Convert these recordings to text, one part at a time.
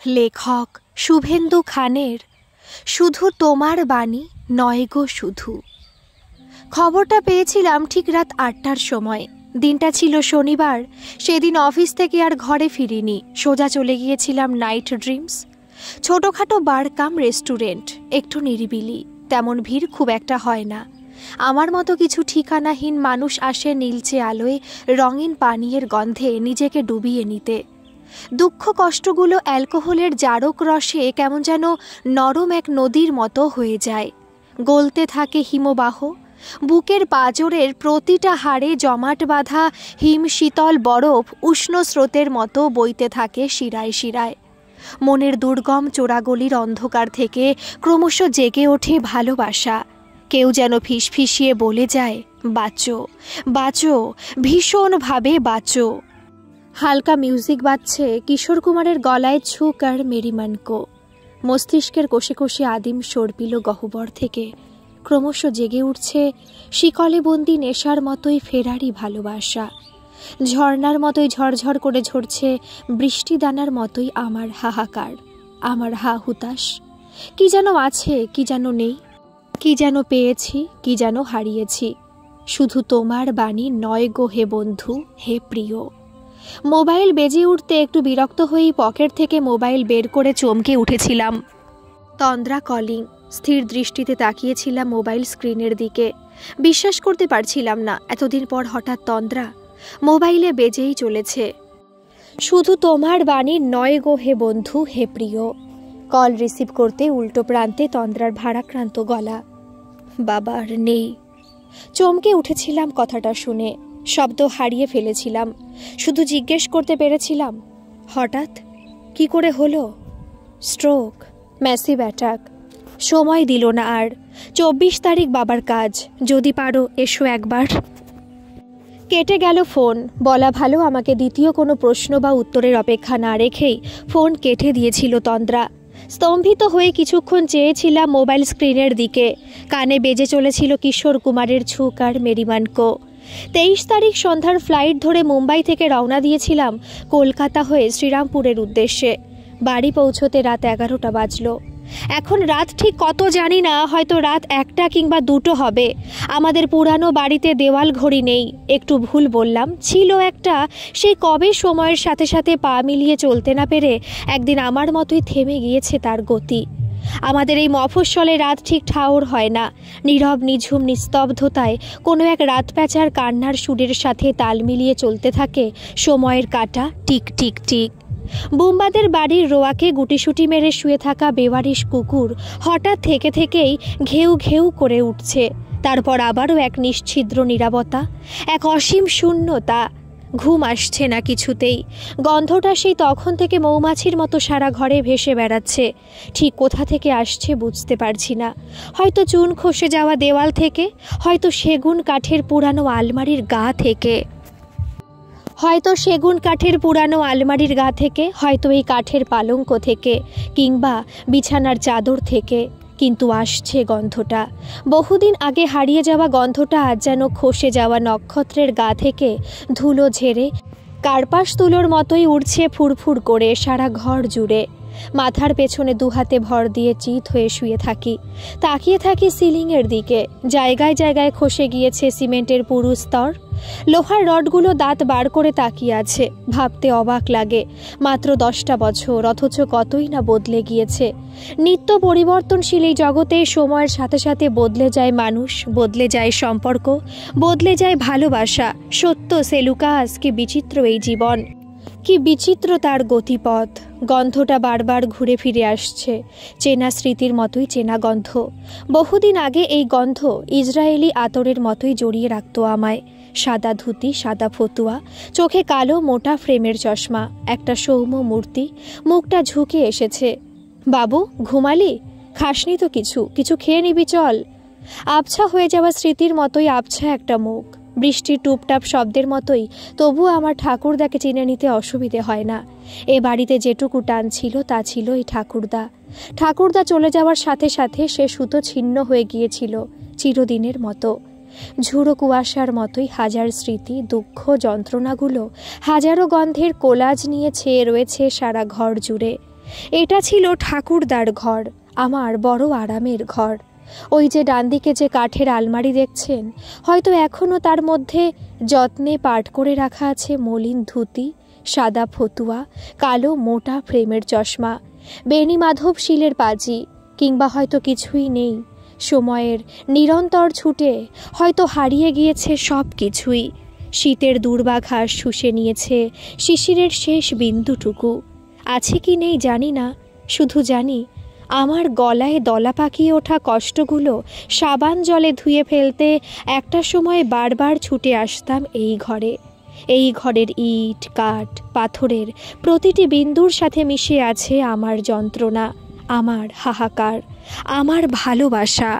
লেখক শুভেন্দু খানের শুধু তোমার বাণী নয় গো শুধু। খবরটা পেয়েছিলাম ঠিক রাত ৮টার সময়। দিনটা ছিল শনিবার। সেদিন অফিস থেকে আর ঘরে ফিরিনি, সোজা চলে গিয়েছিলাম নাইট ড্রিমস। ছোটোখাটো বার কাম রেস্টুরেন্ট, একটু নিরিবিলি, তেমন ভিড় খুব একটা হয় না। আমার মতো কিছু ঠিকানাহীন মানুষ আসে নীলচে আলোয় রঙিন পানীয়ের গন্ধে নিজেকে ডুবিয়ে নিতে। দুঃখ কষ্টগুলো অ্যালকোহলের জারক রসে কেমন যেন নরম এক নদীর মতো হয়ে যায়। গলতে থাকে হিমবাহ। বুকের পাঁজরের প্রতিটা হাড়ে জমাট বাঁধা হিম শীতল বরফ উষ্ণ স্রোতের মতো বইতে থাকে শিরায় শিরায়। মনের দুর্গম চোরাগলির অন্ধকার থেকে ক্রমশ জেগে ওঠে ভালোবাসা। কেউ যেন ফিসফিসিয়ে বলে যায়, বাঁচো বাঁচো, ভীষণভাবে বাঁচো। হালকা মিউজিক বাজছে কিশোর কুমারের গলায় ছুক আর মেরি মন কো। মস্তিষ্কের কোষে কোষে আদিম সর্পিল গহ্বর থেকে ক্রমশ জেগে উঠছে শিকলে বন্দি নেশার মতোই ফেরারি ভালোবাসা। ঝর্ণার মতোই ঝরঝর করে ঝরছে বৃষ্টিদানার মতোই আমার হাহাকার, আমার হা হুতাশ। কি যেন আছে, কি যেন নেই, কি যেন পেয়েছি, কি যেন হারিয়েছি। শুধু তোমার বাণী নয় গো হে বন্ধু, হে প্রিয়। মোবাইল বেজে উঠতে একটু বিরক্ত হয়েই পকেট থেকে মোবাইল বের করে চমকে উঠেছিলাম। তন্দ্রা কলিং। স্থির দৃষ্টিতে তাকিয়েছিলাম মোবাইল স্ক্রিনের দিকে। বিশ্বাস করতে পারছিলাম না, এতদিন পর হঠাৎ তন্দ্রা। মোবাইলে বেজেই চলেছে, শুধু তোমার বাণী নয় গো হে বন্ধু, হে প্রিয়। কল রিসিভ করতে উল্টো প্রান্তে তন্দ্রার ভারাক্রান্ত গলা। বাবা আর নেই। চমকে উঠেছিলাম কথাটা শুনে। শব্দ হারিয়ে ফেলেছিলাম। শুধু জিজ্ঞেস করতে পেরেছিলাম, হঠাৎ কি করে হলো? Stroke, massive attack. সময় দিল না আর। ২৪ তারিখ বাবার কাজ, যদি পারো এসো একবার। কেটে গেল ফোন। বলা ভালো আমাকে দ্বিতীয় কোনো প্রশ্ন বা উত্তরের অপেক্ষা না রেখেই ফোন কেটে দিয়েছিল তন্দ্রা। স্তম্ভিত হয়ে কিছুক্ষণ চেয়েছিলাম মোবাইল স্ক্রিনের দিকে। কানে বেজে চলেছিল কিশোর কুমারের ছুক আর মেরি মন কো। ২৩ তারিখ সন্ধ্যার ফ্লাইট ধরে মুম্বাই থেকে রওনা দিয়েছিলাম কলকাতা হয়ে শ্রীরামপুরের উদ্দেশ্যে। বাড়ি পৌঁছতে রাত ১১টা বাজল। এখন রাত ঠিক কত জানি না, হয়তো রাত ১টা কিংবা ২টো হবে। আমাদের পুরানো বাড়িতে দেওয়াল ঘড়ি নেই। একটু ভুল বললাম, ছিল একটা। সেই কবে সময়ের সাথে সাথে পা মিলিয়ে চলতে না পেরে একদিন আমার মতোই থেমে গিয়েছে তার গতি। আমাদের এই মফস্বলে রাত ঠিক ঠাউর হয় না। নীরব নিঝুম নিস্তব্ধতায় কোনো এক রাত প্যাঁচার কান্নার সুরের সাথে তাল মিলিয়ে চলতে থাকে সময়ের কাঁটা, টিক টিক টিক। বুম্বাদের বাড়ির রোয়াকে গুটিসুটি মেরে শুয়ে থাকা বেওয়ারিশ কুকুর হঠাৎ থেকে থেকেই ঘেউ ঘেউ করে উঠছে। তারপর আবারও এক নিশ্ছিদ্র নীরবতা, এক অসীম শূন্যতা। ঘুম আসছে না কিছুতেই। গন্ধটা সেই তখন থেকে মৌমাছির মতো সারা ঘরে ভেসে বেড়াচ্ছে। ঠিক কোথা থেকে আসছে বুঝতে পারছি না। হয়তো চুন খসে যাওয়া দেওয়াল থেকে, হয়তো সেগুন কাঠের পুরানো আলমারির গা থেকে, হয়তো এই কাঠের পালঙ্ক থেকে, কিংবা বিছানার চাদর থেকে। কিন্তু আসছে গন্ধটা। বহুদিন আগে হারিয়ে যাওয়া গন্ধটা আজ যেন খসে যাওয়া নক্ষত্রের গা থেকে ধুলো ঝেড়ে কার্পাস তুলোর মতোই উড়ছে ফুরফুর করে সারা ঘর জুড়ে। মাথার পেছনে দুহাতে ভর দিয়ে চিত হয়ে শুয়ে থাকি। তাকিয়ে থাকি সিলিংয়ের দিকে। জায়গায় জায়গায় খসে গিয়েছে সিমেন্টের পুরু স্তর। লোহার রডগুলো দাঁত বার করে তাকিয়ে আছে। ভাবতে অবাক লাগে, মাত্র 10টা বছর, অথচ কতই না বদলে গিয়েছে। নিত্য পরিবর্তনশীল এই জগতে সময়ের সাথে সাথে বদলে যায় মানুষ, বদলে যায় সম্পর্ক, বদলে যায় ভালোবাসা। সত্য সেলুকাস, কি বিচিত্র এই জীবন, কি বিচিত্র তার গতিপথ। গন্ধটা বারবার ঘুরে ফিরে আসছে, চেনা স্মৃতির মতোই চেনা গন্ধ। বহুদিন আগে এই গন্ধ ইসরায়েলি আতরের মতোই জড়িয়ে রাখত আমায়। সাদা ধুতি, সাদা ফতুয়া, চোখে কালো মোটা ফ্রেমের চশমা, একটা সৌম্য মূর্তি, মুখটা ঝুঁকে এসেছে। বাবু, ঘুমালি? খাসনি তো কিছু? কিছু খেয়ে নিবি চল। আবছা হয়ে যাওয়া স্মৃতির মতোই আবছা একটা মুখ। বৃষ্টির টুপটাপ শব্দের মতোই তবুও আমার ঠাকুরদাকে চিনে নিতে অসুবিধে হয় না। এ বাড়িতে যেটুকু টান ছিল তা ছিল এই ঠাকুরদা। ঠাকুরদা চলে যাওয়ার সাথে সাথে সে সুতো ছিন্ন হয়ে গিয়েছিল চিরদিনের মতো। ঝুড়ো কুয়াশার মতোই হাজার স্মৃতি, দুঃখ, যন্ত্রণাগুলো হাজারো গন্ধের কোলাজ নিয়ে ছেয়ে রয়েছে সারা ঘর জুড়ে। এটা ছিল ঠাকুরদার ঘর, আমার বড় আরামের ঘর। ওই যে ডান দিকে যে কাঠের আলমারি দেখছেন, হয়তো এখনও তার মধ্যে যত্নে পাট করে রাখা আছে মলিন ধুতি, সাদা ফতুয়া, কালো মোটা ফ্রেমের চশমা, বেণী মাধব শিলের পাজি, কিংবা হয়তো কিছুই নেই। সময়ের নিরন্তর ছুটে হয়তো হারিয়ে গিয়েছে সব কিছুই। শীতের দুর্বাঘাস শুষে নিয়েছে শিশিরের শেষ বিন্দুটুকু। আছে কি নেই জানি না, শুধু জানি আমার গলায় দলা পাকিয়ে ওঠা কষ্টগুলো সাবান জলে ধুয়ে ফেলতে একটা সময় বারবার ছুটে আসতাম এই ঘরে। এই ঘরের ইট, কাঠ, পাথরের প্রতিটি বিন্দুর সাথে মিশে আছে আমার যন্ত্রণা, আমার হাহাকার, আমার ভালোবাসা।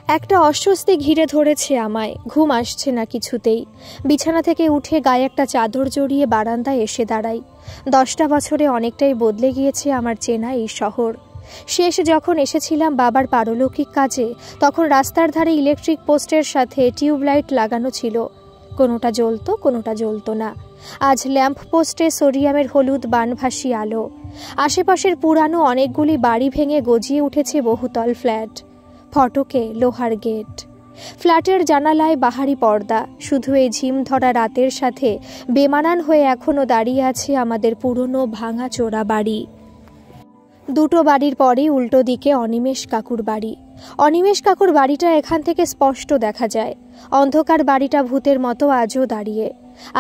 একটা অস্বস্তি ঘিরে ধরেছে আমায়, ঘুম আসছে না কিছুতেই। বিছানা থেকে উঠে গায়ে একটা চাদর জড়িয়ে বারান্দায় এসে দাঁড়াই। 10টা বছরে অনেকটাই বদলে গিয়েছে আমার চেনা এই শহর। শেষ যখন এসেছিলাম বাবার পারলৌকিক কাজে, তখন রাস্তার ধারে ইলেকট্রিক পোস্টের সাথে টিউবলাইট লাগানো ছিল। কোনোটা জ্বলতো, কোনোটা জ্বলতো না। আজ ল্যাম্প পোস্টে সোডিয়ামের হলুদ বানভাসী আলো। আশেপাশের পুরানো অনেকগুলি বাড়ি ভেঙে গজিয়ে উঠেছে বহুতল ফ্ল্যাট। ফটকে লোহার গেট, ফ্ল্যাটের জানালায় বাহারি পর্দা। শুধু এই ঝিম ধরা রাতের সাথে বেমানান হয়ে এখনো দাঁড়িয়ে আছে আমাদের পুরনো ভাঙা চোরা বাড়ি। দুটো বাড়ির পরে উল্টো দিকে অনিমেষ কাকুর বাড়ি। অনিমেষ কাকুর বাড়িটা এখান থেকে স্পষ্ট দেখা যায়। অন্ধকার বাড়িটা ভূতের মতো আজও দাঁড়িয়ে।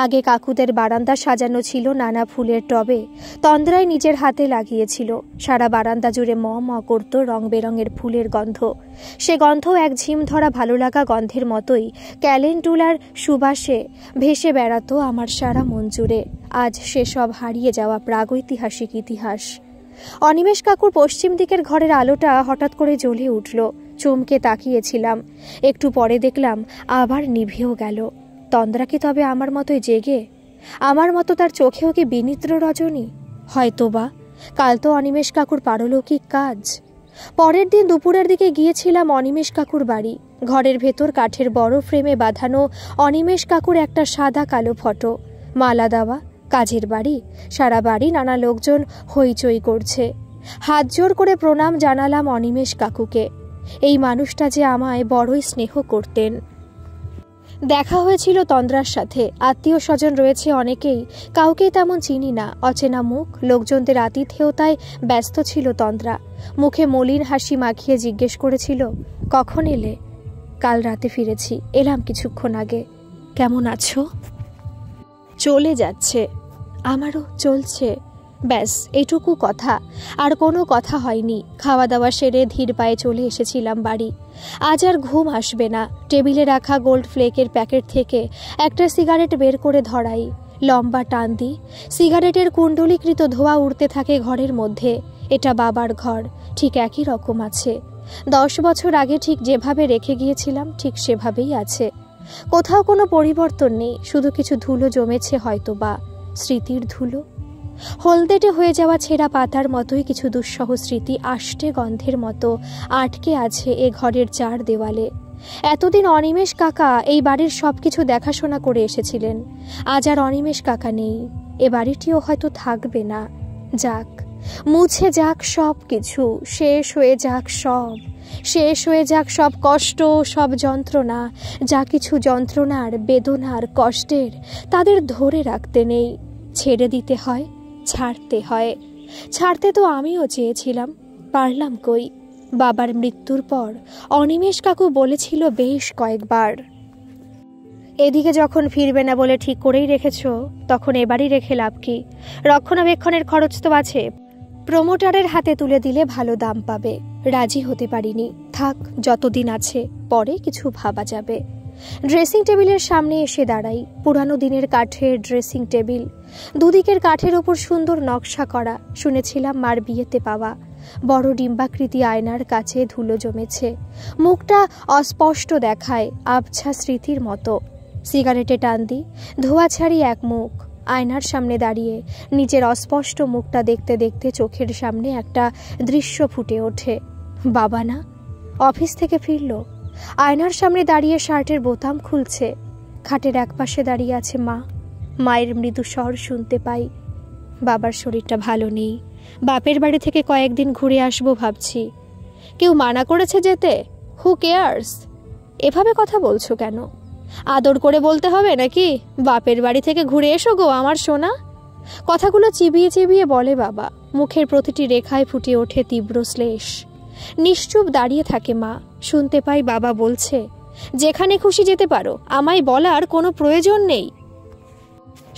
আগে কাকুদের বারান্দা সাজানো ছিল নানা ফুলের টবে, তন্দ্রায় নিজের হাতে লাগিয়েছিল। সারা বারান্দা জুড়ে ম ম করত রং বেরঙের ফুলের গন্ধ। সে গন্ধ এক ঝিম ধরা ভালো লাগা গন্ধের মতোই ক্যালেন্ডুলার সুবাসে ভেসে বেড়াতো আমার সারা মন জুড়ে। আজ সেসব হারিয়ে যাওয়া প্রাগৈতিহাসিক ইতিহাস। অনিমেষ কাকুর পশ্চিম দিকের ঘরের আলোটা হঠাৎ করে জ্বলে উঠল। চমকে তাকিয়েছিলাম, একটু পরে দেখলাম আবার নিভেও গেল। তন্দ্রা কি তবে আমার মতোই জেগে? আমার মতো তার চোখেও কি বিনিদ্র রজনী? হয়তোবা। কাল তো অনিমেষ কাকুর পারলৌকিক কাজ। পরের দিন দুপুরের দিকে গিয়েছিলাম অনিমেষ কাকুর বাড়ি। ঘরের ভেতর কাঠের বড় ফ্রেমে বাঁধানো অনিমেষ কাকুর একটা সাদা কালো ফটো, মালা দেওয়া। কাজের বাড়ি, সারা বাড়ি নানা লোকজন হইচই করছে। হাত জোর করে প্রণাম জানালাম অনিমেষ কাকুকে। এই মানুষটা যে আমায় বড়ই স্নেহ করতেন। দেখা হয়েছিল তন্দ্রার সাথে। আত্মীয় স্বজন রয়েছে অনেকেই, কাউকেই তেমন চিনি না। অচেনা মুখ, লোকজনদের আতিথেয়তায় ব্যস্ত ছিল তন্দ্রা। মুখে মলিন হাসি মাখিয়ে জিজ্ঞেস করেছিল, কখন এলে? কাল রাতে ফিরেছি, এলাম কিছুক্ষণ আগে। কেমন আছো? চলে যাচ্ছে। আমারও চলছে। ব্যাস এইটুকু কথা, আর কোনো কথা হয়নি। খাওয়া দাওয়া সেরে ধীর পায়ে চলে এসেছিলাম বাড়ি। আজ আর ঘুম আসবে না। টেবিলে রাখা গোল্ড ফ্লেকের প্যাকেট থেকে একটা সিগারেট বের করে ধরাই, লম্বা টান দিই। সিগারেটের কুণ্ডলীকৃত ধোঁয়া উড়তে থাকে ঘরের মধ্যে। এটা বাবার ঘর, ঠিক একই রকম আছে। 10 বছর আগে ঠিক যেভাবে রেখে গিয়েছিলাম ঠিক সেভাবেই আছে। কোথাও কোনো পরিবর্তন নেই, শুধু কিছু ধুলো জমেছে, হয়তো বা স্মৃতির ধুলো। হলদেটে হয়ে যাওয়া ছেঁড়া পাতার মতোই কিছু দুঃসহ স্মৃতি আষ্টে গন্ধের মতো আটকে আছে এ ঘরের 4 দেওয়ালে। এতদিন অনিমেষ কাকা এই বাড়ির সবকিছু দেখাশোনা করে এসেছিলেন। আজ আর অনিমেষ কাকা নেই। এ বাড়িটিও হয়তো থাকবে না। যাক, মুছে যাক সব কিছু, শেষ হয়ে যাক সব। শেষ হয়ে যাক সব কষ্ট, সব যন্ত্রণা। যা কিছু যন্ত্রণার, বেদনার, কষ্টের, তাদের ধরে রাখতে নেই, ছেড়ে দিতে হয়, ছাড়তে হয়। ছাড়তে তো আমিও চেয়েছিলাম, পারলাম কই? বাবার মৃত্যুর পর অনিমেষ কাকু বলেছিল বেশ কয়েকবার, এদিকে যখন ফিরবে না বলে ঠিক করেই রেখেছ, তখন এবারই রেখে লাভ কি? রক্ষণাবেক্ষণের খরচ তো আছে, প্রমোটারের হাতে তুলে দিলে ভালো দাম পাবে। রাজি হতে পারিনি। থাক, যতদিন আছে, পরে কিছু ভাবা যাবে। ড্রেসিং টেবিলের সামনে এসে দাঁড়াই। পুরানো দিনের কাঠের ড্রেসিং টেবিল, দুদিকের কাঠের ওপর সুন্দর নকশা করা। শুনেছিলাম মার বিয়েতে পাওয়া। বড় ডিম্বাকৃতি আয়নার কাছে ধুলো জমেছে, মুখটা অস্পষ্ট দেখায়, আবছা স্মৃতির মতো। সিগারেটে টান দিই, ধোয়া ছাড়ি এক মুখ। আয়নার সামনে দাঁড়িয়ে নিজের অস্পষ্ট মুখটা দেখতে দেখতে চোখের সামনে একটা দৃশ্য ফুটে ওঠে। বাবা না, অফিস থেকে ফিরল। আয়নার সামনে দাঁড়িয়ে শার্টের বোতাম খুলছে। খাটের একপাশে দাঁড়িয়ে আছে মা। মায়ের মৃদু স্বর শুনতে পাই। বাবার শরীরটা ভালো নেই, বাপের বাড়ি থেকে কয়েকদিন ঘুরে আসবো ভাবছি। কেউ মানা করেছে যেতে? Who cares? এভাবে কথা বলছো কেন? আদর করে বলতে হবে নাকি? বাপের বাড়ি থেকে ঘুরে এসো গো আমার সোনা। কথাগুলো চিবিয়ে চিবিয়ে বলে বাবা। মুখের প্রতিটি রেখায় ফুটে ওঠে তীব্র শ্লেষ। নিশ্চুপ দাঁড়িয়ে থাকে মা। শুনতে পাই বাবা বলছে, যেখানে খুশি যেতে পারো, আমায় বলার কোনো প্রয়োজন নেই।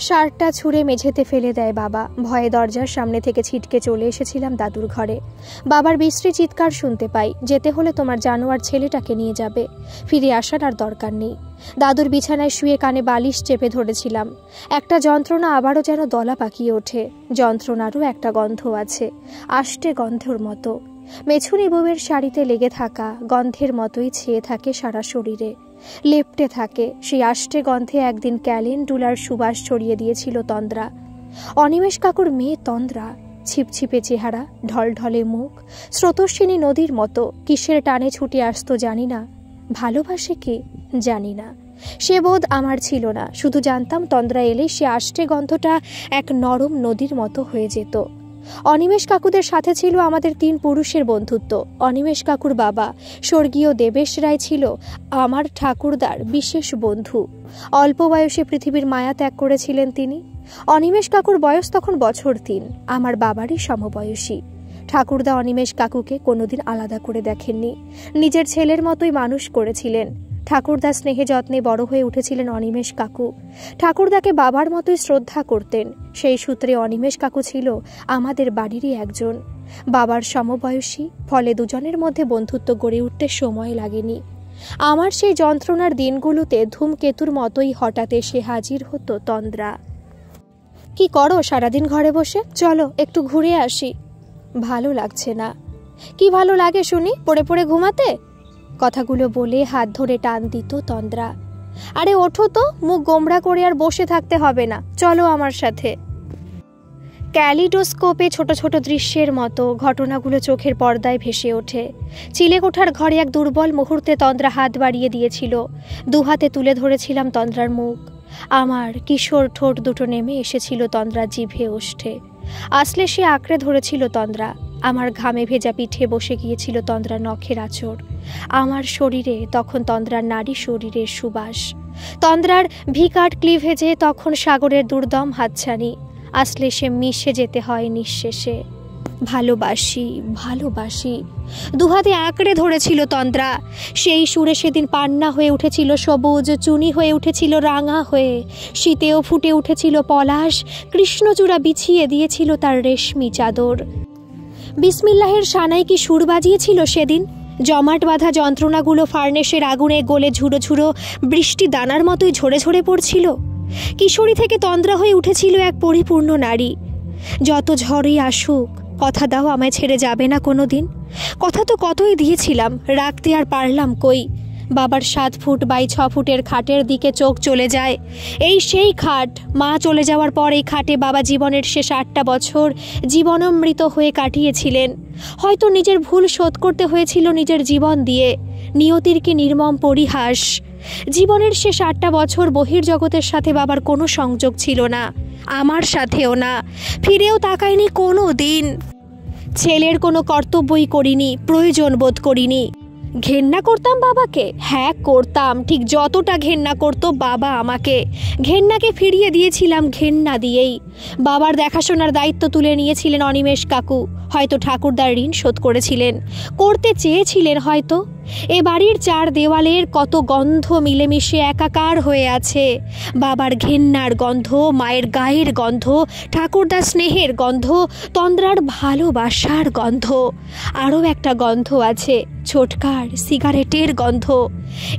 শার্টটা ছুঁড়ে মেঝেতে ফেলে দেয় বাবা। ভয়ে দরজার সামনে থেকে ছিটকে চলে এসেছিলাম দাদুর ঘরে। বাবার বিশ্রী চিৎকার শুনতে পাই, যেতে হলে তোমার জানোয়ার ছেলেটাকে নিয়ে যাবে, ফিরে আসার আর দরকার নেই। দাদুর বিছানায় শুয়ে কানে বালিশ চেপে ধরেছিলাম। একটা যন্ত্রণা আবারও যেন দলা পাকিয়ে ওঠে। যন্ত্রণারও একটা গন্ধ আছে, আষ্টে গন্ধের মতো। মেছুনি বউয়ের শাড়িতে লেগে থাকা গন্ধের মতোই ছেয়ে থাকে সারা শরীরে, লেপ্টে থাকে। সেই আষ্টে গন্ধে একদিন ক্যালেন্ডুলার সুবাস ছড়িয়ে দিয়েছিল তন্দ্রা। অনিমেষ কাকুর মেয়ে তন্দ্রা। ছিপছিপে চেহারা, ঢলঢলে মুখ, স্রোতস্বিনী নদীর মতো। কিসের টানে ছুটে আসতো জানি না। ভালোবাসে কি জানি না, সে বোধ আমার ছিল না। শুধু জানতাম তন্দ্রা এলে সে আষ্টে গন্ধটা এক নরম নদীর মতো হয়ে যেত। অনিমেষ কাকুদের সাথে ছিল আমাদের 3 পুরুষের বন্ধুত্ব। অনিমেষ কাকুর বাবা স্বর্গীয় দেবেশ রায় ছিল আমার ঠাকুরদার বিশেষ বন্ধু। অল্প বয়সে পৃথিবীর মায়া ত্যাগ করেছিলেন তিনি। অনিমেষ কাকুর বয়স তখন বছর 3, আমার বাবারই সমবয়সী। ঠাকুরদা অনিমেষ কাকুকে কোনোদিন আলাদা করে দেখেননি, নিজের ছেলের মতোই মানুষ করেছিলেন। ঠাকুরদা স্নেহে যত্নে বড় হয়ে উঠেছিলেন অনিমেষ কাকু। ঠাকুরদাকে বাবার মতোই শ্রদ্ধা করতেন। সেই সূত্রে অনিমেষ কাকু ছিল আমাদের বাড়িরই একজন, বাবার সমবয়সী। ফলে দুজনের মধ্যে বন্ধুত্ব গড়ে উঠতে সময় লাগেনি। আমার সেই যন্ত্রণার দিনগুলোতে ধূমকেতুর মতোই হঠাৎ এসে হাজির হতো তন্দ্রা। কি করো সারাদিন ঘরে বসে? চলো একটু ঘুরে আসি। ভালো লাগছে না। কি ভালো লাগে শুনি? পড়ে পড়ে ঘুমাতে? কথাগুলো বলে হাত ধরে টান দিত তন্দ্রা। আরে ওঠো তো, মুখ গোমড়া করে আর বসে থাকতে হবে না, চলো আমার সাথে। ক্যালিডোস্কোপে ছোট ছোট দৃশ্যের মতো ঘটনাগুলো চোখের পর্দায় ভেসে ওঠে। চিলেকোঠার ঘরে এক দুর্বল মুহূর্তে তন্দ্রা হাত বাড়িয়ে দিয়েছিল। 2 হাতে তুলে ধরেছিলাম তন্দ্রার মুখ। আমার কিশোর ঠোঁট দুটো নেমে এসেছিল তন্দ্রার জিভে ওষ্ঠে। আসলে সে আঁকড়ে ধরেছিল তন্দ্রা। আমার ঘামে ভেজা পিঠে বসে গিয়েছিল তন্দ্রার নখের আঁচড়। আমার শরীরে তখন তন্দ্রার নারী শরীরের সুবাস। তন্দ্রার ভিকাট ক্লিভেজে তখন সাগরের দুর্দম হাতছানি। আসলে সে মিশে যেতে হয় নিঃশেষে। ভালোবাসি ভালোবাসি 2 হাতে আঁকড়ে ধরেছিল তন্দ্রা। সেই সুরে সেদিন পান্না হয়ে উঠেছিল সবুজ, চুনি হয়ে উঠেছিল রাঙা হয়ে, শীতেও ফুটে উঠেছিল পলাশ, কৃষ্ণচূড়া বিছিয়ে দিয়েছিল তার রেশমি চাদর। বিসমিল্লাহের সানাই কি সুর বাজিয়েছিল সেদিন? জমাট বাঁধা যন্ত্রণাগুলো ফার্নেসের আগুনে গলে ঝুড়ো ঝুড়ো বৃষ্টি দানার মতোই ঝরে ঝরে পড়ছিল। কিশোরী থেকে তন্দ্রা হয়ে উঠেছিল এক পরিপূর্ণ নারী। যত ঝড়ই আসুক, কথা দাও আমায় ছেড়ে যাবে না কোনো দিন। কথা তো কতই দিয়েছিলাম, রাখতে আর পারলাম কই। বাবার 7 ফুট বাই 6 ফুটের খাটের দিকে চোখ চলে যায়। এই সেই খাট। মা চলে যাওয়ার পর এই খাটে বাবা জীবনের শেষ 8টা বছর জীবনমৃত হয়ে কাটিয়েছিলেন। হয়তো নিজের ভুল শোধ করতে হয়েছিল নিজের জীবন দিয়ে। নিয়তির কি নির্মম পরিহাস! জীবনের শেষ 8টা বছর বহির্জগতের সাথে বাবার কোনো সংযোগ ছিল না, আমার সাথেও না। ফিরেও তাকায়নি কোনো দিন। ছেলের কোনো কর্তব্যই করিনি, প্রয়োজন বোধ করিনি। ঘেন্না করতাম বাবাকে, হ্যাঁ করতাম, ঠিক যতটা ঘেন্না করতো বাবা আমাকে। ঘেন্নাকে ফিরিয়ে দিয়েছিলাম ঘেন্না দিয়েই। বাবার দেখাশোনার দায়িত্ব তুলে নিয়েছিলেন অনিমেষ কাকু। হয়তো ঠাকুরদার ঋণ শোধ করেছিলেন, করতে চেয়েছিলেন হয়তো। এ বাড়ির 4 দেওয়ালের কত গন্ধ মিলেমিশে একাকার হয়ে আছে। বাবার ঘেন্নার গন্ধ, মায়ের গায়ের গন্ধ, ঠাকুরদার স্নেহের গন্ধ, তন্দ্রার ভালোবাসার গন্ধ। আরও একটা গন্ধ আছে, ছোটকার সিগারেটের গন্ধ।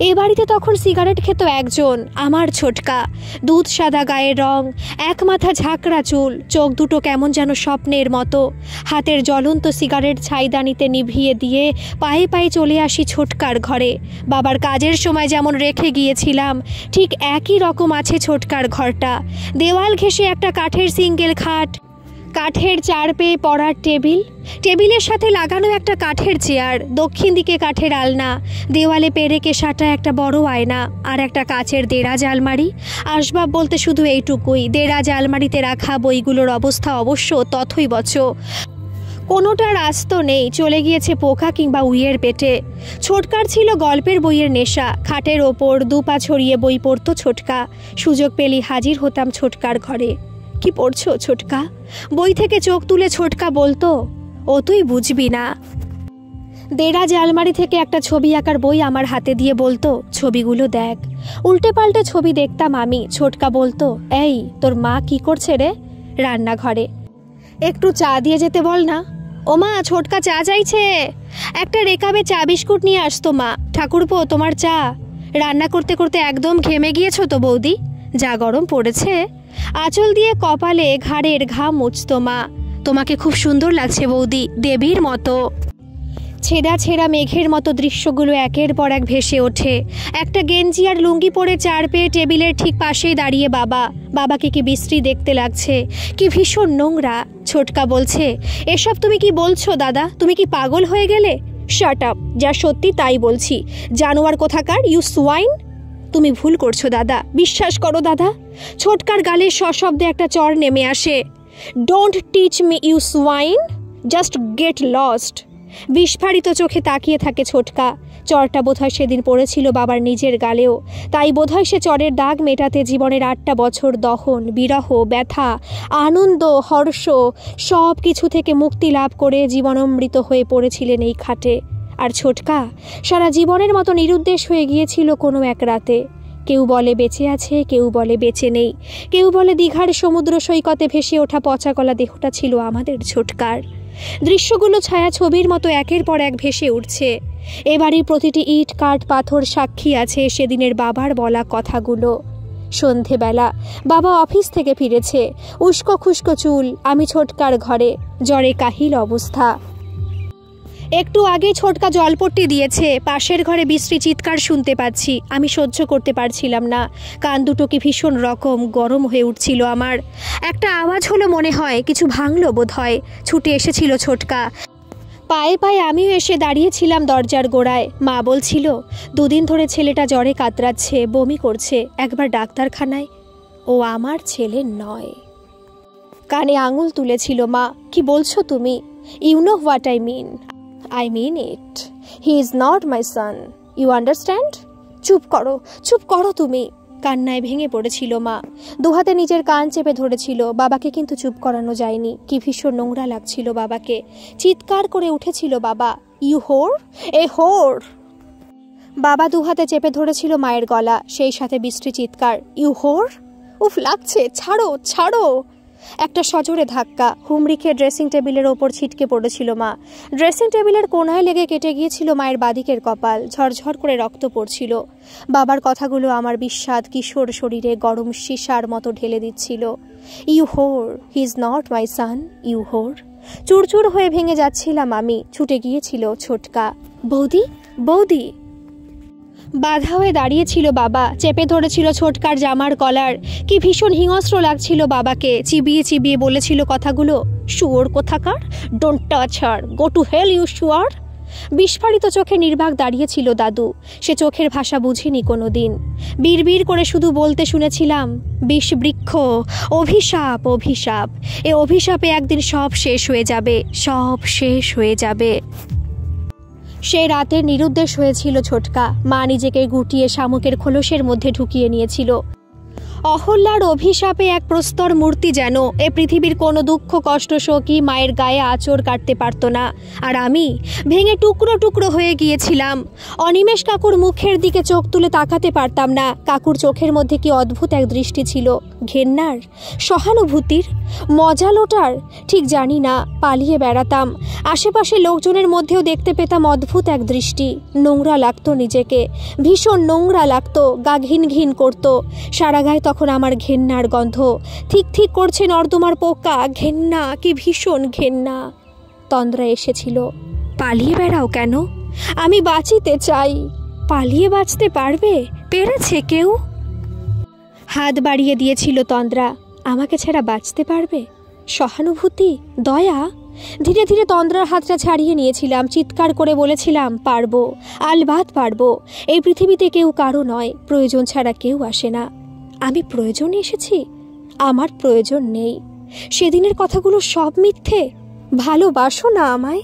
এ বাড়িতে তখন সিগারেট খেত একজন, আমার ছোটকা। দুধ সাদা গায়ের রং, এক মাথা ঝাঁকড়া চুল, চোখ দুটো কেমন যেন স্বপ্নের মতো। হাতের জ্বলন্ত সিগারেট ছাইদানিতে নিভিয়ে দিয়ে পায়ে পায়ে চলে আসি ছোটকার ঘরে। বাবার কাজের সময় যেমন রেখে গিয়েছিলাম, ঠিক একই রকম আছে ছোটকার ঘরটা। দেওয়াল ঘেঁষে একটা কাঠের সিঙ্গেল খাট, কাঠের 4 পেয়ে পড়ার টেবিল, টেবিলের সাথে লাগানো একটা কাঠের চেয়ার, দক্ষিণ দিকে কাঠের আলনা, দেওয়ালে পেরেকে সাটা একটা বড় আয়না, আর একটা কাচের দেরাজ আলমারি। আসবাব বলতে শুধু এইটুকুই। দেরাজ আলমারিতে রাখা বইগুলোর অবস্থা অবশ্য তথৈবচ। কোনোটার আস্ত নেই, চলে গিয়েছে পোকা কিংবা উইয়ের পেটে। ছোটকার ছিল গল্পের বইয়ের নেশা, খাটের ওপর দুপা ছড়িয়ে বই পড়তো ছোটকা। সুযোগ পেলেই হাজির হতাম ছোটকার ঘরে। কি পড়ছো ছোটকা? বই থেকে চোখ তুলে ছোটকা বলতো, ও তুই বুঝবি না। দেরাজ আলমারি থেকে একটা ছবি আঁকার বই আমার হাতে দিয়ে বলতো, ছবিগুলো দেখ। উল্টে পাল্টে ছবি দেখতাম আমি। ছোটকা বলতো, এই তোর মা কি করছে রে? রান্নাঘরে। একটু চা দিয়ে যেতে বল না। ও মা, ছোটকা চা চাইছে। একটা রেকাবে চা বিস্কুট নিয়ে আসতো মা। ঠাকুরপো, তোমার চা। রান্না করতে করতে একদম ঘেমে গিয়েছো তো বৌদি? যা গরম পড়েছে। আঁচল দিয়ে কপালে ঘাড়ের ঘাম মুছতো মা। তোমাকে খুব সুন্দর লাগছে বৌদি, দেবীর মতো। ছেঁড়া ছেঁড়া মেঘের মতো দৃশ্যগুলো একের পর এক ভেসে ওঠে। একটা গেঞ্জি আর লুঙ্গি পরে চার পেয়ে টেবিলের ঠিক পাশেই দাঁড়িয়ে বাবা। বাবাকে কি বিশ্রী দেখতে লাগছে, কি ভীষণ নোংরা। ছোটকা বলছে, এসব তুমি কি বলছো দাদা? তুমি কি পাগল হয়ে গেলে? শাট আপ, যা সত্যি তাই বলছি। জানোয়ার কোথাকার, ইউ সোয়াইন। তুমি ভুল করছো দাদা, বিশ্বাস করো দাদা। ছোটকার গালে সশব্দে একটা চর নেমে আসে। Don't teach me you swine, just get lost. বিস্ফারিত চোখে তাকিয়ে থাকে ছোটকা। চরটা বোধহয় সেদিন পড়েছিল বাবার নিজের গালেও। তাই বোধহয় সে চরের দাগ মেটাতে জীবনের 8টা বছর দহন, বিরহ, ব্যথা, আনন্দ, হর্ষ সব কিছু থেকে মুক্তি লাভ করে জীবনমৃত হয়ে পড়েছিলেন এই খাটে। আর ছোটকা সারা জীবনের মতো নিরুদ্দেশ হয়ে গিয়েছিল কোনো এক রাতে। কেউ বলে বেঁচে আছে, কেউ বলে বেঁচে নেই, কেউ বলে দীঘার সমুদ্র সৈকতে ভেসে ওঠা পচাগলা দেহটা ছিল আমাদের ছোটকার। দৃশ্যগুলো ছায়া ছবির মতো একের পর এক ভেসে উঠছে। এবারই প্রতিটি ইট কাঠ পাথর সাক্ষী আছে সেদিনের বাবার বলা কথাগুলো। সন্ধেবেলা বাবা অফিস থেকে ফিরেছে, উস্কো খুস্কো চুল। আমি ছোটকার ঘরে, জ্বরে কাহিল অবস্থা। একটু আগে ছোটকা জলপট্টি দিয়েছে। পাশের ঘরে বিশ্রী চিৎকার শুনতে পাচ্ছি। আমি সহ্য করতে পারছিলাম না। কান দুটো কি ভীষণ রকম গরম হয়ে উঠছিল আমার। একটা আওয়াজ হলো মনে হয়, কিছু ভাঙলো বোধ হয়। ছুটে এসেছিল ছোটকা। পায়ে পায়ে আমিও এসে দাঁড়িয়েছিলাম দরজার গোড়ায়। মা বলছিল, 2 দিন ধরে ছেলেটা জ্বরে কাতরাচ্ছে, বমি করছে, একবার ডাক্তারখানায়। ও আমার ছেলে নয়। কানে আঙুল তুলেছিল মা। কি বলছো তুমি? You know what I mean it. He is not my son. You understand? চুপ করো তুমি। কান্নায় ভেঙে পড়েছিল মা। দুহাতে নিজের কান চেপে ধরেছিল। বাবাকে কিন্তু চুপ করানো যায়নি। কি ভীষণ নোংরা লাগছিল বাবাকে। চিৎকার করে উঠেছিল বাবা, ইউ হোর, এ হোর। বাবা দুহাতে চেপে ধরেছিল মায়ের গলা, সেই সাথে বিশ্রী চিৎকার, ইউ হোর। উফ লাগছে, ছাড়ো। একটা সজোরে ধাক্কা। হুমড়ি খেয়ে ড্রেসিং টেবিলের ওপর ছিটকে পড়েছিল মা। ড্রেসিং টেবিলের কোনায় লেগে কেটে গিয়েছিল মায়ের বাদিকের কপাল। ঝরঝর করে রক্ত পড়ছিল। বাবার কথাগুলো আমার বিস্বাদ কিশোর শরীরে গরম সীসার মতো ঢেলে দিচ্ছিল। You whore, he is not my son, you whore. চুরচুর হয়ে ভেঙে যাচ্ছিলাম আমি। ছুটে গিয়েছিল ছোটকা। বৌদি। বাধা হয়ে দাঁড়িয়েছিল বাবা। চেপে ধরেছিল ছোটকার জামার কলার। কি ভীষণ হিংস্র লাগছিল বাবাকে। চিবিয়ে বলেছিল কথাগুলো, শুয়োর কোথাকার, don't touch her, go to hell you শুয়ার। বিস্ফারিত চোখে নির্বাক দাঁড়িয়েছিল দাদু। সে চোখের ভাষা বুঝিনি কোনোদিন। বিড়বিড় করে শুধু বলতে শুনেছিলাম, বিষবৃক্ষ, অভিশাপ। এ অভিশাপে একদিন সব শেষ হয়ে যাবে। সে রাতে নিরুদ্দেশ হয়েছিল ছোটকা। মা নিজেকে গুটিয়ে শামুকের খোলসের মধ্যে ঢুকিয়ে নিয়েছিল। অহল্যার অভিশাপে এক প্রস্তর মূর্তি যেন। এ পৃথিবীর কোনো দুঃখ কষ্ট শোকই মায়ের গায়ে আঁচড় কাটতে পারত না। আর আমি ভেঙে টুকরো হয়ে গিয়েছিলাম। অনিমেষ কাকুর মুখের দিকে চোখ তুলে তাকাতে পারতাম না। কাকুর চোখের মধ্যে কি অদ্ভুত এক দৃষ্টি ছিল, ঘেন্নার, সহানুভূতির, মজালোটার, ঠিক জানি না। পালিয়ে বেড়াতাম। আশেপাশে লোকজনের মধ্যেও দেখতে পেতাম অদ্ভুত এক দৃষ্টি। নোংরা লাগতো নিজেকে, ভীষণ নোংরা লাগতো। গা ঘিন করতো। সারা গায়ে তখন আমার ঘেন্নার গন্ধ। ঠিক করছে নর্দমার পোকা। ঘেন্না, কি ভীষণ ঘেন্না। তন্দ্রা এসেছিল। পালিয়ে বেড়াও কেন? আমি বাঁচিতে চাই। পালিয়ে বাঁচতে পারবে? পেরেছে কেউ? হাত বাড়িয়ে দিয়েছিল তন্দ্রা। আমাকে ছাড়া বাঁচতে পারবে? সহানুভূতি, দয়া। ধীরে ধীরে তন্দ্রার হাতটা ছাড়িয়ে নিয়েছিলাম। চিৎকার করে বলেছিলাম, পারবো, আলবাত পারবো। এই পৃথিবীতে কেউ কারো নয়, প্রয়োজন ছাড়া কেউ আসে না। আমি প্রয়োজনে এসেছি? আমার প্রয়োজন নেই। সেদিনের কথাগুলো সব মিথ্যে। ভালোবাসো না আমায়?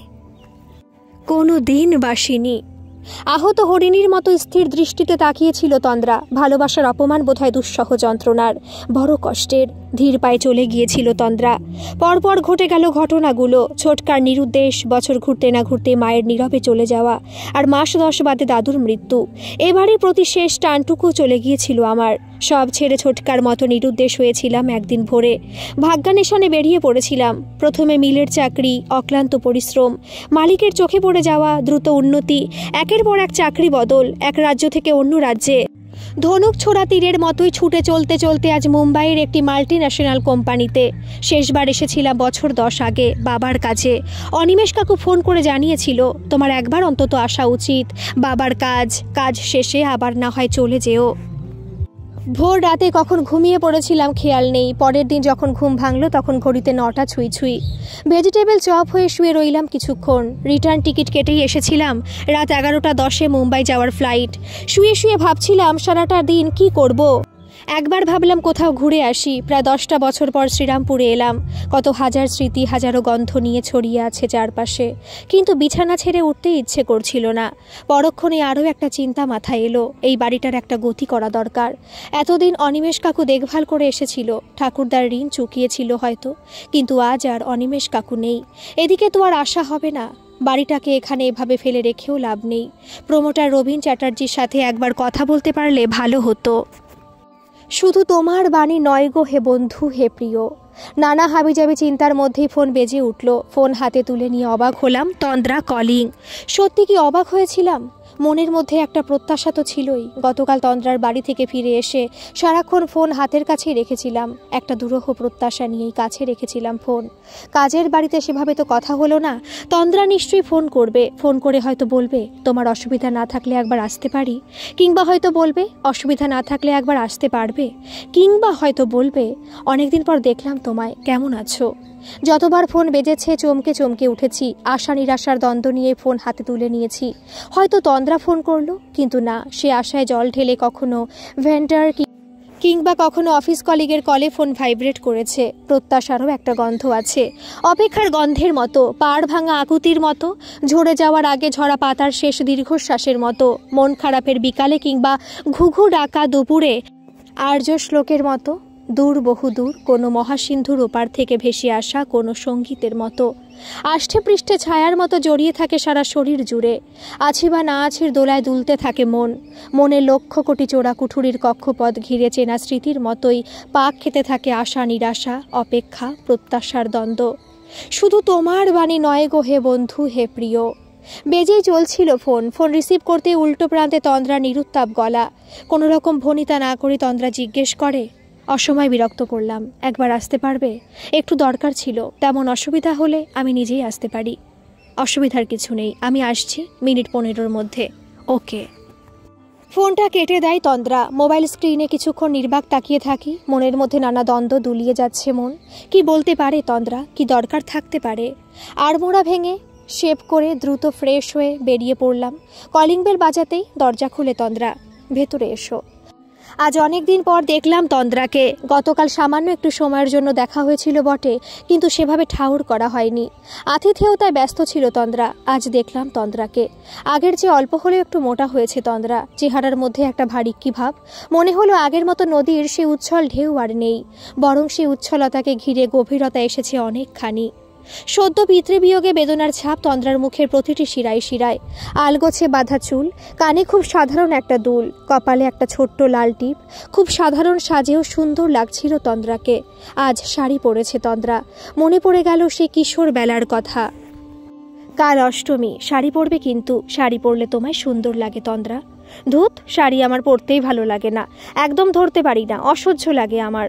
কোনো দিন বাসিনি। আহত হরিণীর মতো স্থির দৃষ্টিতে তাকিয়েছিল তন্দ্রা। ভালোবাসার অপমান বোধহয় দুঃসহ যন্ত্রণার, বড় কষ্টের। ধীর পায়ে চলে গিয়েছিল তন্দ্রা। পরপর ঘটে গেল ঘটনাগুলো। ছোটকার নিরুদ্দেশ, বছর ঘুরতে না ঘুরতে মায়ের নীরবে চলে যাওয়া, আর মাস 10 বাদে দাদুর মৃত্যু। এবারে প্রতি শেষ টানটুকু চলে গিয়েছিল আমার। সব ছেড়ে ছোটকার মতো নিরুদ্দেশ হয়েছিলাম একদিন ভোরে। ভাগ্যান্বেষণে বেরিয়ে পড়েছিলাম। প্রথমে মিলের চাকরি, অক্লান্ত পরিশ্রম, মালিকের চোখে পড়ে যাওয়া, দ্রুত উন্নতি, একের পর এক চাকরি বদল, এক রাজ্য থেকে অন্য রাজ্যে। ধনুক ছোড়া তীরের মতোই ছুটে চলতে চলতে আজ মুম্বাইয়ের একটি মাল্টি ন্যাশনাল কোম্পানিতে। শেষবার এসেছিলাম বছর 10 আগে বাবার কাছে। অনিমেষ কাকু ফোন করে জানিয়েছিল, তোমার একবার অন্তত আসা উচিত। বাবার কাজ শেষে আবার না হয় চলে যেও। ভোর রাতে কখন ঘুমিয়ে পড়েছিলাম খেয়াল নেই। পরের দিন যখন ঘুম ভাঙলো তখন ঘড়িতে 9টা ছুঁই। ভেজিটেবল চপ হয়ে শুয়ে রইলাম কিছুক্ষণ। রিটার্ন টিকিট কেটেই এসেছিলাম। রাত 11টা 10-এ মুম্বাই যাওয়ার ফ্লাইট। শুয়ে শুয়ে ভাবছিলাম সারাটা দিন কি করব। একবার ভাবলাম কোথাও ঘুরে আসি। প্রায় 10টা বছর পর শ্রীরামপুরে এলাম। কত হাজার স্মৃতি, হাজারো গন্ধ নিয়ে ছড়িয়ে আছে চারপাশে। কিন্তু বিছানা ছেড়ে উঠতে ইচ্ছে করছিল না। পরক্ষণে আরও একটা চিন্তা মাথায় এলো, এই বাড়িটার একটা গতি করা দরকার। এতদিন অনিমেষ কাকু দেখভাল করে এসেছিল, ঠাকুরদার ঋণ চুকিয়েছিল হয়তো। কিন্তু আজ আর অনিমেষ কাকু নেই। এদিকে তো আর আশা হবে না। বাড়িটাকে এখানে এভাবে ফেলে রেখেও লাভ নেই। প্রমোটার রবীন চ্যাটার্জির সাথে একবার কথা বলতে পারলে ভালো হতো। শুধু তোমার বাণী নয় গো হে বন্ধু হে প্রিয়। নানা হাবিজাবি চিন্তার মধ্যেই ফোন বেজে উঠল। ফোন হাতে তুলে নিয়ে অবাক হলাম, তন্দ্রা কলিং। সত্যি কি অবাক হয়েছিলাম? মনের মধ্যে একটা প্রত্যাশা তো ছিলই। গতকাল তন্দ্রার বাড়ি থেকে ফিরে এসে সারাক্ষণ ফোন হাতের কাছেই রেখেছিলাম। একটা দুরূহ প্রত্যাশা নিয়েই কাছে রেখেছিলাম ফোন। কাজের বাড়িতে সেভাবে তো কথা হলো না। তন্দ্রা নিশ্চয়ই ফোন করবে। ফোন করে হয়তো বলবে, তোমার অসুবিধা না থাকলে একবার আসতে পারি। কিংবা হয়তো বলবে, অসুবিধা না থাকলে একবার আসতে পারবে। কিংবা হয়তো বলবে, অনেকদিন পর দেখলাম তোমায়, কেমন আছো। যতবার ফোন বেজেছে চমকে চমকে উঠেছি। আশা নিরাশার দ্বন্দ্ব নিয়ে ফোন হাতে তুলে নিয়েছি। হয়তো তন্দ্রা ফোন করলো, কিন্তু না, সে আশায় জল ঢেলে কখনো ভেন্ডার কিংবা কখনো অফিস কলিগের কলে ফোন ভাইব্রেট করেছে। প্রত্যাশারও একটা গন্ধ আছে, অপেক্ষার গন্ধের মতো, পাড় ভাঙা আকুতির মতো, ঝরে যাওয়ার আগে ঝরা পাতার শেষ দীর্ঘশ্বাসের মতো, মন খারাপের বিকালে কিংবা ঘুঘু ডাকা দুপুরে আর্য শ্লোকের মতো, দূর বহুদূর কোনো মহাসিন্ধুর ওপার থেকে ভেসে আসা কোনো সঙ্গীতের মতো। আষ্ঠে পৃষ্ঠে ছায়ার মতো জড়িয়ে থাকে সারা শরীর জুড়ে। আছি বা না আছির দোলায় দুলতে থাকে মন। মনে লক্ষ কোটি চোরা কুঠুরির কক্ষপথ ঘিরে চেনা স্মৃতির মতোই পাক খেতে থাকে আশা নিরাশা, অপেক্ষা প্রত্যাশার দ্বন্দ্ব। শুধু তোমার বাণী নয় গো হে বন্ধু হে প্রিয়। বেজেই চলছিল ফোন। ফোন রিসিভ করতে উল্টো প্রান্তে তন্দ্রা নিরুত্তাপ গলা। কোনো রকম ভনিতা না করে তন্দ্রা জিজ্ঞেস করে, অসময় বিরক্ত করলাম, একবার আসতে পারবে? একটু দরকার ছিল। তেমন অসুবিধা হলে আমি নিজেই আসতে পারি। অসুবিধার কিছু নেই, আমি আসছি মিনিট 15-র মধ্যে। ওকে। ফোনটা কেটে দেয় তন্দ্রা। মোবাইল স্ক্রিনে কিছুক্ষণ নির্বাক তাকিয়ে থাকি। মনের মধ্যে নানা দ্বন্দ্ব দুলিয়ে যাচ্ছে মন। কি বলতে পারে তন্দ্রা, কি দরকার থাকতে পারে? আড়মোড়া ভেঙে শেভ করে দ্রুত ফ্রেশ হয়ে বেরিয়ে পড়লাম। কলিং বেল বাজাতেই দরজা খুলে তন্দ্রা, ভেতরে এসো। আজ অনেক দিন পর দেখলাম তন্দ্রাকে। গতকাল সামান্য একটু সময়ের জন্য দেখা হয়েছিল বটে, কিন্তু সেভাবে ঠাউর করা হয়নি। আতিথেয়তায় ব্যস্ত ছিল তন্দ্রা। আজ দেখলাম তন্দ্রাকে। আগের চেয়ে অল্প হলেও একটু মোটা হয়েছে তন্দ্রা। চেহারার মধ্যে একটা ভারিক্কি ভাব। মনে হলো আগের মতো নদীর সে উচ্ছল ঢেউ আর নেই, বরং সে উচ্ছলতাকে ঘিরে গভীরতা এসেছে অনেকখানি। সদ্য পিতৃবিয়োগে বেদনার ছাপ তন্দ্রার মুখের প্রতিটি শিরায় শিরায়। আলগোছে বাঁধা চুল, কানে খুব সাধারণ একটা দুল, কপালে একটা ছোট্ট লাল টিপ। খুব সাধারণ সাজেও সুন্দর লাগছিল তন্দ্রাকে। আজ শাড়ি পরেছে তন্দ্রা। মনে পড়ে গেল সে কিশোর বেলার কথা। কাল অষ্টমী, শাড়ি পরবে কিন্তু। শাড়ি পরলে তোমায় সুন্দর লাগে তন্দ্রা। ধুত, শাড়ি আমার পরতেই ভালো লাগে না, একদম ধরতে পারি না, অসহ্য লাগে আমার।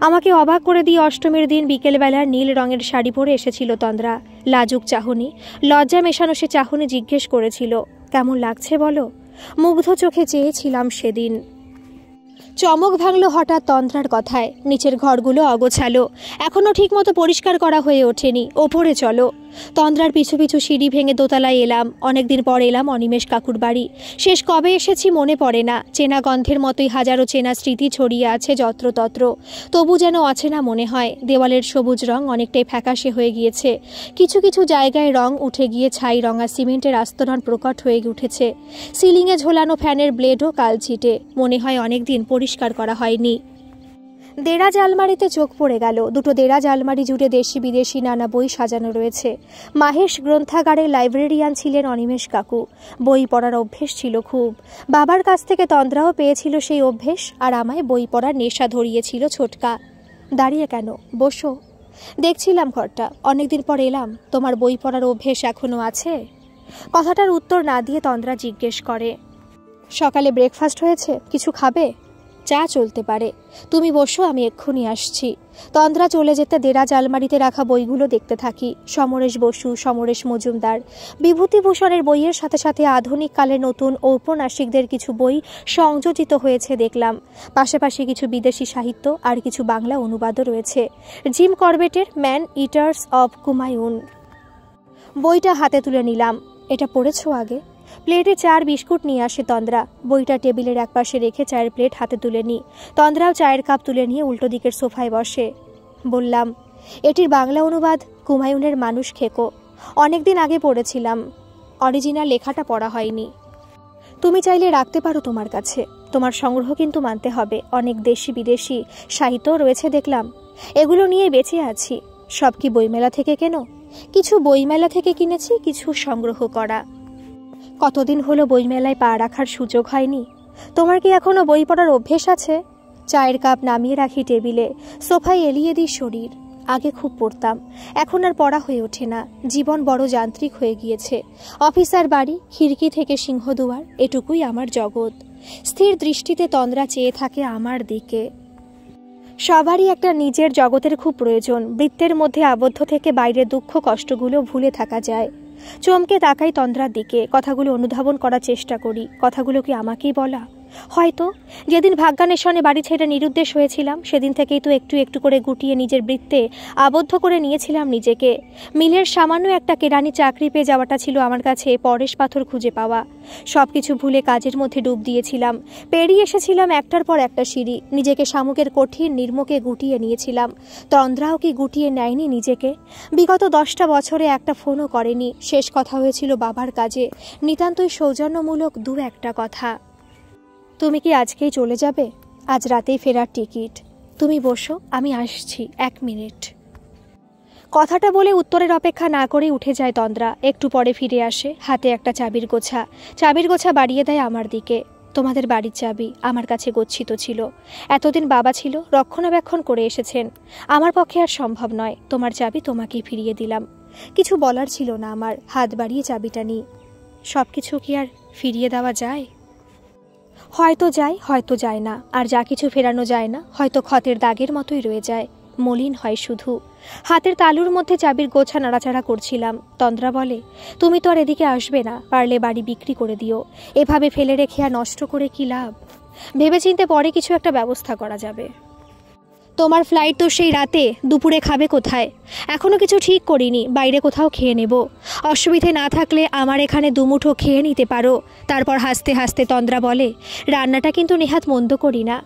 আমাকে অবাক করে দিয়ে অষ্টমীর দিন বিকেলবেলার নীল রঙের শাড়ি পরে এসেছিল তন্দ্রা। লাজুক চাহনি, লজ্জা মেশানো সে চাহনি জিজ্ঞেস করেছিল, কেমন লাগছে বলো? মুগ্ধ চোখে চেয়েছিলাম সেদিন। চমক ভাঙল হঠাৎ তন্দ্রার কথায়। নিচের ঘরগুলো অগোছালো, এখনো ঠিকমতো পরিষ্কার করা হয়ে ওঠেনি। ওপরে চলো। তন্দ্রার পিছু পিছু সিঁড়ি ভেঙে দোতলায় এলাম। অনেকদিন পর এলাম অনিমেষ কাকুর বাড়ি। শেষ কবে এসেছি মনে পড়ে না। চেনা গন্ধের মতোই হাজারো চেনা স্মৃতি ছড়িয়ে আছে যত্রতত্র, তবু যেন অচেনা মনে হয়। দেওয়ালের সবুজ রং অনেকটাই ফ্যাকাশে হয়ে গিয়েছে, কিছু কিছু জায়গায় রং উঠে গিয়ে ছাই রঙা সিমেন্টের আস্তরণ প্রকট হয়ে উঠেছে। সিলিংয়ে ঝোলানো ফ্যানের ব্লেডও কালছিটে, মনে হয় অনেকদিন পরিষ্কার করা হয়নি। দেরাজ আলমারিতে চোখ পড়ে গেল। দুটো দেরাজ আলমারি জুড়ে দেশি বিদেশি নানা বই সাজানো রয়েছে। মাহেশ গ্রন্থাগারের লাইব্রেরিয়ান ছিলেন অনিমেষ কাকু। বই পড়ার অভ্যেস ছিল খুব। বাবার কাছ থেকে তন্দ্রাও পেয়েছিল সেই অভ্যেস, আর আমায় বই পড়ার নেশা ধরিয়েছিল ছোটকা। দাঁড়িয়ে কেন, বসো। দেখছিলাম ঘরটা, অনেকদিন পর এলাম। তোমার বই পড়ার অভ্যেস এখনো আছে? কথাটার উত্তর না দিয়ে তন্দ্রা জিজ্ঞেস করে, সকালে ব্রেকফাস্ট হয়েছে? কিছু খাবে? চা চলতে পারে, তুমি বসো, আমি এক্ষুনি আসছি। তন্দ্রা চলে যেতে দেরাজ আলমারিতে রাখা বইগুলো দেখতে থাকি। সমরেশ বসু, সমরেশ মজুমদার, বিভূতিভূষণের বইয়ের সাথে সাথে আধুনিক কালের নতুন ঔপন্যাসিকদের কিছু বই সংযোজিত হয়েছে দেখলাম। পাশাপাশি কিছু বিদেশি সাহিত্য আর কিছু বাংলা অনুবাদও রয়েছে। জিম করবেটের ম্যান ইটার্স অব কুমায়ুন বইটা হাতে তুলে নিলাম। এটা পড়েছো আগে? প্লেটে চার বিস্কুট নিয়ে আসে তন্দ্রা। বইটা টেবিলের একপাশে রেখে চায়ের প্লেট হাতে তুলে নিই। তন্দ্রাও চায়ের কাপ তুলে নিয়ে উল্টো দিকের সোফায় বসে। বললাম, এটির বাংলা অনুবাদ কুমায়ুনের মানুষ খেকো। অনেকদিন আগে পড়েছিলাম, অরিজিনাল লেখাটা পড়া হয়নি। তুমি চাইলে রাখতে পারো তোমার কাছে। তোমার সংগ্রহ কিন্তু মানতে হবে, অনেক দেশি বিদেশি সাহিত্যও রয়েছে দেখলাম। এগুলো নিয়ে বেঁচে আছি। সব কি বইমেলা থেকে কেন? কিছু বইমেলা থেকে কিনেছি, কিছু সংগ্রহ করা। কতদিন হলো বইমেলায় পা রাখার সুযোগ হয়নি। তোমার কি এখনো বই পড়ার অভ্যেস আছে? চায়ের কাপ নামিয়ে রাখি টেবিলে, সোফায় এলিয়ে দিই শরীর। আগে খুব পড়তাম, এখন আর পড়া হয়ে ওঠে না। জীবন বড় যান্ত্রিক হয়ে গিয়েছে। অফিসার বাড়ি, খিড়কি থেকে সিংহদুয়ার, এটুকুই আমার জগৎ। স্থির দৃষ্টিতে তন্দ্রা চেয়ে থাকে আমার দিকে। সবারই একটা নিজের জগতের খুব প্রয়োজন। বৃত্তের মধ্যে আবদ্ধ থেকে বাইরের দুঃখ কষ্টগুলো ভুলে থাকা যায়। চমকে তাকাই তন্দ্রার দিকে, কথাগুলো অনুধাবন করার চেষ্টা করি। কথাগুলো কি আমাকেই বলা? হয়তো। যেদিন ভাগ্যান্বেষণে বাড়ি ছেড়ে নিরুদ্দেশ হয়েছিলাম, সেদিন থেকেই তো একটু একটু করে গুটিয়ে নিজের বৃত্তে আবদ্ধ করে নিয়েছিলাম নিজেকে। মিলের সামান্য একটা কেরানি চাকরি পেয়ে যাওয়াটা ছিল আমার কাছে পরেশ পাথর খুঁজে পাওয়া। সব কিছু ভুলে কাজের মধ্যে ডুব দিয়েছিলাম। পেরিয়ে এসেছিলাম একটার পর একটা সিঁড়ি। নিজেকে শামুকের কঠিন নির্মকে গুটিয়ে নিয়েছিলাম। তন্দ্রাও কি গুটিয়ে নেয়নি নিজেকে? বিগত 10টা বছরে একটা ফোনও করেনি। শেষ কথা হয়েছিল বাবার কাজে, নিতান্তই সৌজন্যমূলক দু একটা কথা। তুমি কি আজকেই চলে যাবে? আজ রাতেই ফেরার টিকিট। তুমি বসো, আমি আসছি, 1 মিনিট। কথাটা বলে উত্তরের অপেক্ষা না করেই উঠে যায় তন্দ্রা। একটু পরে ফিরে আসে, হাতে একটা চাবির গোছা। চাবির গোছা বাড়িয়ে দেয় আমার দিকে। তোমাদের বাড়ির চাবি আমার কাছে গচ্ছিত ছিল। এতদিন বাবা ছিল, রক্ষণাবেক্ষণ করে এসেছেন। আমার পক্ষে আর সম্ভব নয়। তোমার চাবি তোমাকেই ফিরিয়ে দিলাম। কিছু বলার ছিল না আমার। হাত বাড়িয়ে চাবিটা নিই। সব কিছু কি আর ফিরিয়ে দেওয়া যায়? হয়তো যায়, হয়তো যায় না। আর যা কিছু ফেরানো যায় না, হয়তো ক্ষতের দাগের মতোই রয়ে যায়, মলিন হয় শুধু। হাতের তালুর মধ্যে চাবির গোছা নাড়াচাড়া করছিলাম। তন্দ্রা বলে, তুমি তো আর এদিকে আসবে না, পারলে বাড়ি বিক্রি করে দিও। এভাবে ফেলে রেখে আর নষ্ট করে কি লাভ? ভেবেচিন্তে পরে কিছু একটা ব্যবস্থা করা যাবে। তোমার ফ্লাইট তো সেই রাতে, দুপুরে খাবে কোথায়? এখনো কিছু ঠিক করিনি, বাইরে কোথাও খেয়ে নেব। অসুবিধে না থাকলে আমার এখানে দুমুঠো খেয়ে নিতে পারো। তারপর হাসতে হাসতে তন্দ্রা বলে, রান্নাটা কিন্তু নেহাত মন্দ করি না।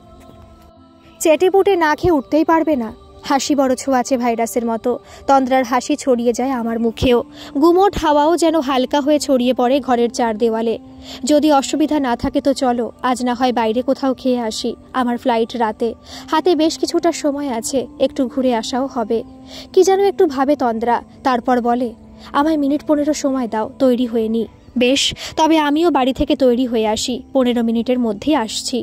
চেটেপুটে না খেয়ে উঠতেই পারবে না। হাসি বড় ছোঁয়াচে ভাইরাসের মতো। তন্দ্রার হাসি ছড়িয়ে যায় আমার মুখেও। গুমোট হাওয়াও যেন হালকা হয়ে ছড়িয়ে পড়ে ঘরের চার দেওয়ালে। যদি অসুবিধা না থাকে তো চলো, আজ না হয় বাইরে কোথাও খেয়ে আসি। আমার ফ্লাইট রাতে, হাতে বেশ কিছুটা সময় আছে, একটু ঘুরে আসাও হবে। কি যেন একটু ভাবে তন্দ্রা, তারপর বলে, আমায় মিনিট 15 সময় দাও, তৈরি হয়ে নি। বেশ, তবে আমিও বাড়ি থেকে তৈরি হয়ে আসি। 15 মিনিটের মধ্যেই আসছি।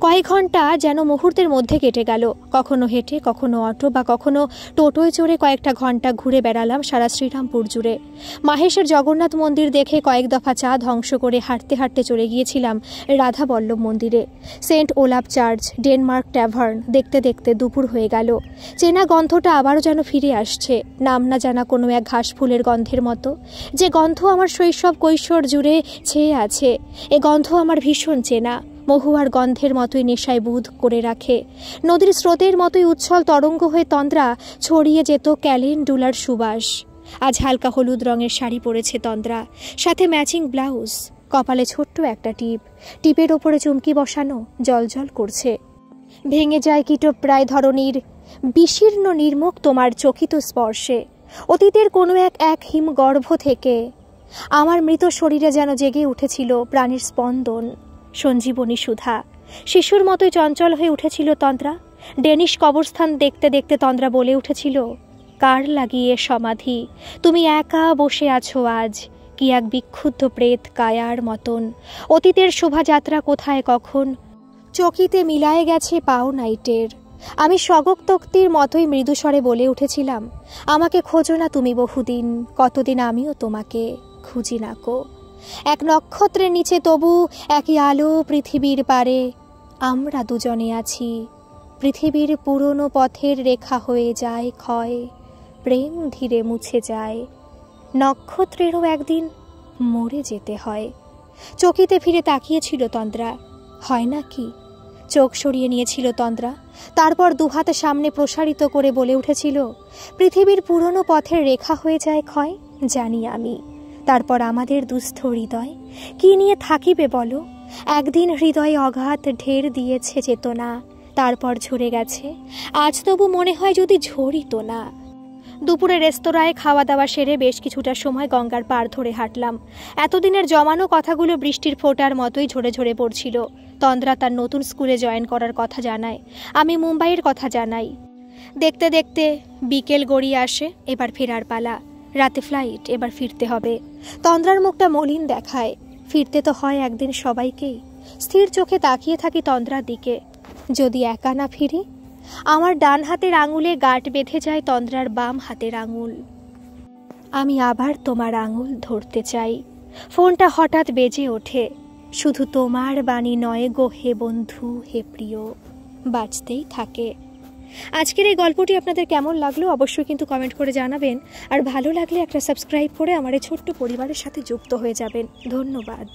কয়েক ঘন্টা যেন মুহূর্তের মধ্যে কেটে গেল। কখনো হেঁটে, কখনো অটো বা কখনো টোটোয় চড়ে কয়েকটা ঘন্টা ঘুরে বেড়ালাম সারা শ্রীরামপুর জুড়ে। মাহেশের জগন্নাথ মন্দির দেখে কয়েক দফা চা ধ্বংস করে হাঁটতে হাঁটতে চলে গিয়েছিলাম রাধা বল্লভ মন্দিরে। Saint Olaf Church, Denmark Tavern দেখতে দেখতে দুপুর হয়ে গেল। চেনা গন্ধটা আবারও যেন ফিরে আসছে, নাম না জানা কোনো এক ঘাস ফুলের গন্ধের মতো। যে গন্ধ আমার শৈশব কৈশোর জুড়ে ছেয়ে আছে, এ গন্ধ আমার ভীষণ চেনা। মহুয়ার গন্ধের মতোই নেশায় বুধ করে রাখে। নদীর স্রোতের মতোই উচ্ছল তরঙ্গ হয়ে তন্দ্রা ছড়িয়ে যেত ক্যালেন্ডুলার সুবাস। আজ হালকা হলুদ রঙের শাড়ি পরেছে তন্দ্রা, সাথে ম্যাচিং ব্লাউজ, কপালে ছোট্ট একটা টিপের ওপরে চুমকি বসানো, জলজল করছে। ভেঙে যায় কীটপ্রায় ধরনীর বিশীর্ণ নির্মুখ তোমার চকিত স্পর্শে। অতীতের কোনো এক হিমগর্ভ থেকে আমার মৃত শরীরে যেন জেগে উঠেছিল প্রাণের স্পন্দন, সঞ্জীবনী সুধা। শিশুর মতোই চঞ্চল হয়ে উঠেছিল তন্দ্রা। ডেনিশ কবরস্থান দেখতে দেখতে তন্দ্রা বলে উঠেছিল, কার লাগিয়ে সমাধি, তুমি একা বসে আছো আজ, কি এক বিক্ষুব্ধ প্রেত কায়ার মতন। অতীতের শোভাযাত্রা কোথায় কখন চকিতে মিলায়ে গেছে পাও নাইটের। আমি সগক তক্তির মতোই মৃদুস্বরে বলে উঠেছিলাম, আমাকে খোঁজো না তুমি বহুদিন, কতদিন আমিও তোমাকে খুঁজি নাকো। এক নক্ষত্রের নিচে তবু একই আলো পৃথিবীর পারে আমরা দুজনে আছি। পৃথিবীর পুরনো পথের রেখা হয়ে যায় ক্ষয়, প্রেম ধীরে মুছে যায়, নক্ষত্রেরও একদিন মরে যেতে হয়। চকিতে ফিরে তাকিয়েছিল তন্দ্রা। হয় না কি? চোখ সরিয়ে নিয়েছিল তন্দ্রা, তারপর দুহাতে সামনে প্রসারিত করে বলে উঠেছিল, পৃথিবীর পুরনো পথের রেখা হয়ে যায় ক্ষয়, জানি আমি। তারপর আমাদের দুস্থ হৃদয় কি নিয়ে থাকিবে বলো? একদিন হৃদয়ে অগাধ ঢের দিয়েছে চেতনা, তারপর ঝরে গেছে, আজ তবু মনে হয় যদি ঝরিত না। দুপুরে রেস্তোরাঁয় খাওয়া দাওয়া সেরে বেশ কিছুটা সময় গঙ্গার পাড় ধরে হাঁটলাম। এতদিনের জমানো কথাগুলো বৃষ্টির ফোঁটার মতোই ঝরে ঝরে পড়ছিল। তন্দ্রা তার নতুন স্কুলে জয়েন করার কথা জানায়, আমি মুম্বাইয়ের কথা জানাই। দেখতে দেখতে বিকেল গড়িয়ে আসে, এবার ফেরার পালা। রাতে ফ্লাইট, এবার ফিরতে হবে। তন্দ্রার মুখটা মলিন দেখায়। ফিরতে তো হয় একদিন সবাইকেই। স্থির চোখে তাকিয়ে থাকি তন্দ্রার দিকে। যদি একা না ফিরি? আমার ডান হাতের আঙুলে গাঁট বেঁধে যায় তন্দ্রার বাম হাতের আঙুল। আমি আবার তোমার আঙুল ধরতে চাই। ফোনটা হঠাৎ বেজে ওঠে। শুধু তোমার বাণী নয় গো হে বন্ধু, হে প্রিয়, বাজতেই থাকে। আজকের এই গল্পটি আপনাদের কেমন লাগলো অবশ্যই কিন্তু কমেন্ট করে জানাবেন। আর ভালো লাগলে একটা সাবস্ক্রাইব করে আমার এই ছোট্ট পরিবারের সাথে যুক্ত হয়ে যাবেন। ধন্যবাদ।